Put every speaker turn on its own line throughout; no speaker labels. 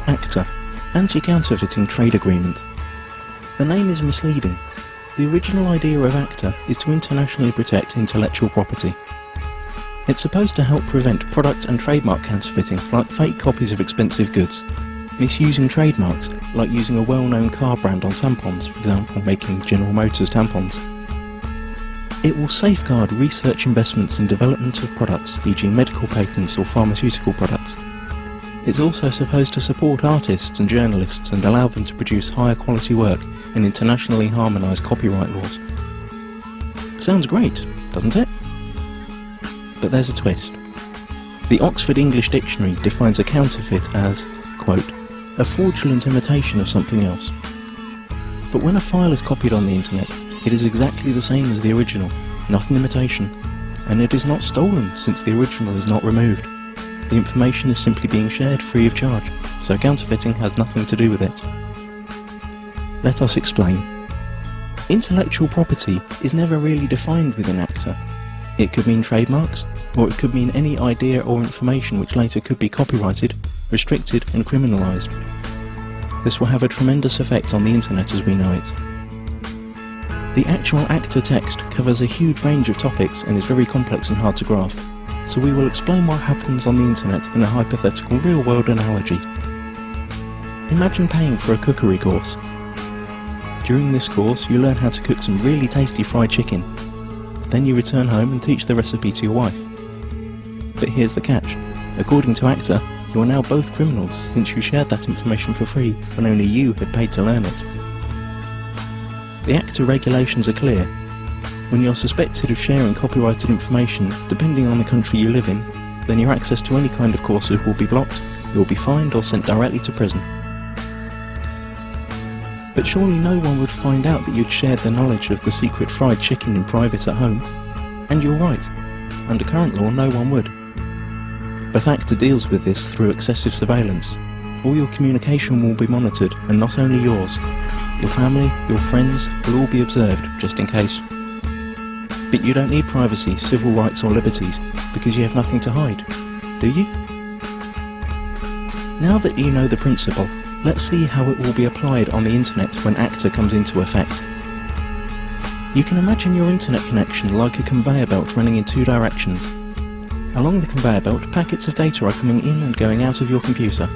ACTA, Anti-Counterfeiting Trade Agreement. The name is misleading. The original idea of ACTA is to internationally protect intellectual property. It's supposed to help prevent product and trademark counterfeiting, like fake copies of expensive goods, misusing trademarks, like using a well-known car brand on tampons, for example making General Motors tampons. It will safeguard research investments in development of products, e.g. medical patents or pharmaceutical products. It's also supposed to support artists and journalists and allow them to produce higher quality work in internationally harmonised copyright laws. Sounds great, doesn't it? But there's a twist. The Oxford English Dictionary defines a counterfeit as, quote, a fraudulent imitation of something else. But when a file is copied on the internet, it is exactly the same as the original, not an imitation, and it is not stolen since the original is not removed. The information is simply being shared free of charge, so counterfeiting has nothing to do with it. Let us explain. Intellectual property is never really defined within ACTA. It could mean trademarks, or it could mean any idea or information which later could be copyrighted, restricted and criminalised. This will have a tremendous effect on the internet as we know it. The actual ACTA text covers a huge range of topics and is very complex and hard to grasp, so we will explain what happens on the internet in a hypothetical real-world analogy. Imagine paying for a cookery course. During this course you learn how to cook some really tasty fried chicken. Then you return home and teach the recipe to your wife. But here's the catch. According to ACTA, you are now both criminals since you shared that information for free when only you had paid to learn it. The ACTA regulations are clear. When you're suspected of sharing copyrighted information, depending on the country you live in, then your access to any kind of courses will be blocked, you will be fined or sent directly to prison. But surely no one would find out that you'd shared the knowledge of the secret fried chicken in private at home. And you're right. Under current law, no one would. But ACTA deals with this through excessive surveillance. All your communication will be monitored, and not only yours. Your family, your friends will all be observed, just in case. But you don't need privacy, civil rights or liberties, because you have nothing to hide, do you? Now that you know the principle, let's see how it will be applied on the internet when ACTA comes into effect. You can imagine your internet connection like a conveyor belt running in two directions. Along the conveyor belt, packets of data are coming in and going out of your computer.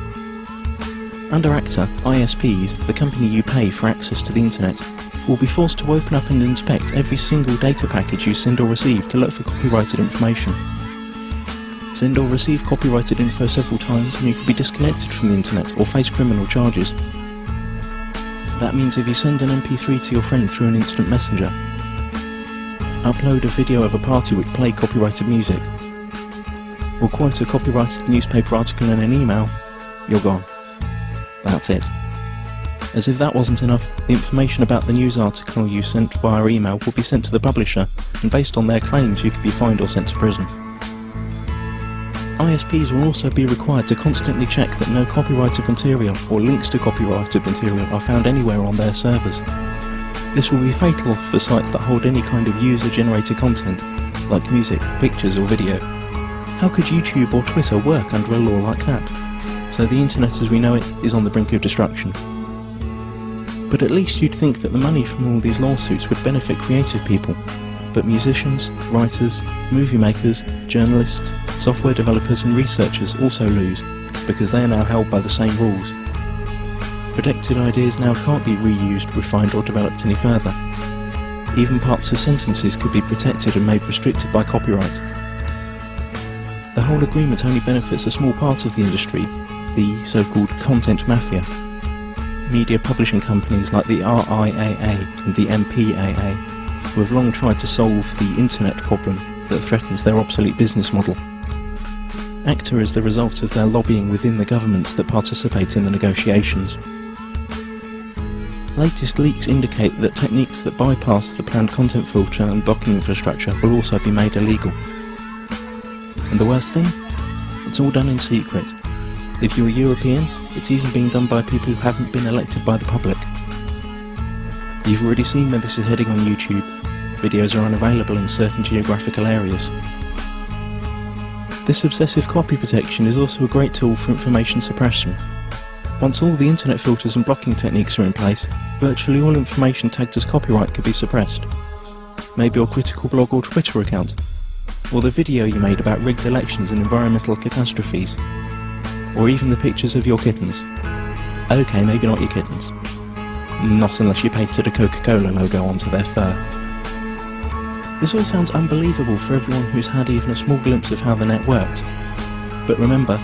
Under ACTA, ISPs, the company you pay for access to the internet, will be forced to open up and inspect every single data package you send or receive to look for copyrighted information. Send or receive copyrighted info several times and you could be disconnected from the internet or face criminal charges. That means if you send an MP3 to your friend through an instant messenger, upload a video of a party which played copyrighted music, or quote a copyrighted newspaper article in an email, you're gone. That's it. As if that wasn't enough, the information about the news article you sent via email will be sent to the publisher, and based on their claims you could be fined or sent to prison. ISPs will also be required to constantly check that no copyrighted material or links to copyrighted material are found anywhere on their servers. This will be fatal for sites that hold any kind of user-generated content, like music, pictures or video. How could YouTube or Twitter work under a law like that? So the internet as we know it is on the brink of destruction. But at least you'd think that the money from all these lawsuits would benefit creative people. But musicians, writers, movie makers, journalists, software developers and researchers also lose, because they are now held by the same rules. Protected ideas now can't be reused, refined or developed any further. Even parts of sentences could be protected and made restricted by copyright. The whole agreement only benefits a small part of the industry, the so-called content mafia. Media publishing companies like the RIAA and the MPAA, who have long tried to solve the internet problem that threatens their obsolete business model. ACTA is the result of their lobbying within the governments that participate in the negotiations. Latest leaks indicate that techniques that bypass the planned content filter and blocking infrastructure will also be made illegal. And the worst thing? It's all done in secret. If you're European, it's even being done by people who haven't been elected by the public. You've already seen where this is heading on YouTube. Videos are unavailable in certain geographical areas. This obsessive copy protection is also a great tool for information suppression. Once all the internet filters and blocking techniques are in place, virtually all information tagged as copyright could be suppressed. Maybe your critical blog or Twitter account, or the video you made about rigged elections and environmental catastrophes, or even the pictures of your kittens. Okay, maybe not your kittens. Not unless you painted a Coca-Cola logo onto their fur. This all sounds unbelievable for everyone who's had even a small glimpse of how the net works. But remember,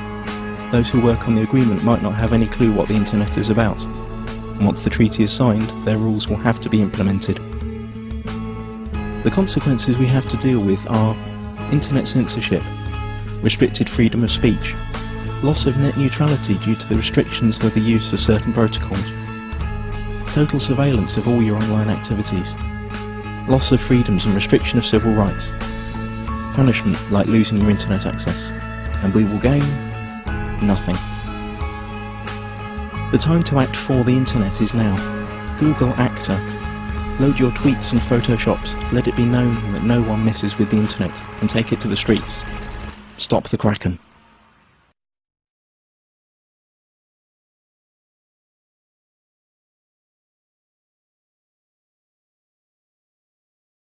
those who work on the agreement might not have any clue what the internet is about. And once the treaty is signed, their rules will have to be implemented. The consequences we have to deal with are internet censorship, restricted freedom of speech, loss of net neutrality due to the restrictions of the use of certain protocols, total surveillance of all your online activities, loss of freedoms and restriction of civil rights, punishment like losing your internet access, and we will gain nothing. The time to act for the internet is now. Google ACTA. Load your tweets and photoshops, let it be known that no one messes with the internet, and take it to the streets. Stop the Kraken.